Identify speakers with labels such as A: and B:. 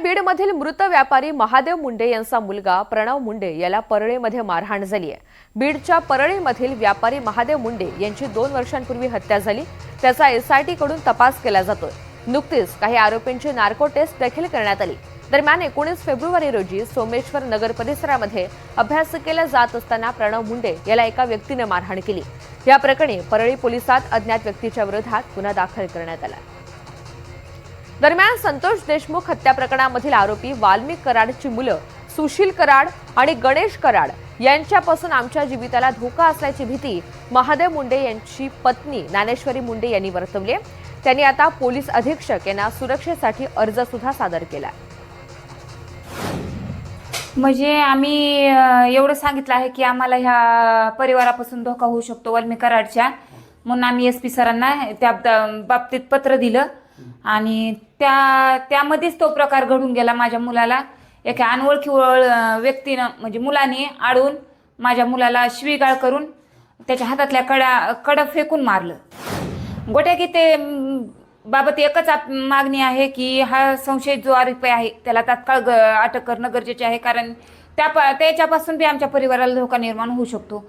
A: बीडमधील मृत व्यापारी महादेव मुंडे यांचा मुलगा प्रणव मुंडे याला परळीमध्ये मारहाण झाली आहे। बीडच्या परळीमधील व्यापारी महादेव मुंडे यांची 2 वर्षांपूर्वी हत्या झाली। त्याचा एसआयटी कडून तपास केला जातोय। नुकतीच काही आरोपींची नार्को टेस्ट देखील करण्यात आली। दरम्यान 19 फेब्रुवारी रोजी सोमेश्वर नगर परिसरामध्ये अभ्यास केला जात असताना प्रणव मुंडे याला एका व्यक्तीने मारहाण केली। या प्रकरणी परळी पोलिसात अज्ञात व्यक्तीच्या विरोधात गुन्हा दाखल करण्यात आला। दरम्यान संतोष देशमुख हत्या प्रकरणामधील आरोपी वाल्मिक कराडची मुलं सुशील कराड आणि गणेश कराड यांच्यापासून आमच्या जीविताला धोका असल्याची भीती महादेव मुंडे यांची पत्नी ज्ञानेश्वरी मुंडे यांनी वर्तवली आहे। त्यांनी आता पोलीस अधीक्षक यांना सुरक्षेसाठी अर्ज सुद्धा सादर केला।
B: म्हणजे आम्ही एवढं सांगितलं आहे की आम्हाला ह्या परिवारापासून धोका होऊ शकतो वाल्मिक कराडच्या, म्हणून आम्ही एसपी सरांना त्या बाबतीत पत्र दिलं आणि त्यामध्येच तो प्रकार घडून गेला। माझ्या मुलाला एका अनोळखी व्यक्तीनं म्हणजे मुलाने आडून माझ्या मुलाला शिवीगाळ करून त्याच्या हातातल्या कडा फेकून मारलं। गोट्या की ते बाबत एकच मागणी आहे की हा संशयित जो आरोपी आहे त्याला तात्काळ अटक करणं गरजेचे आहे, कारण त्याच्यापासून बी आमच्या परिवाराला धोका निर्माण होऊ शकतो।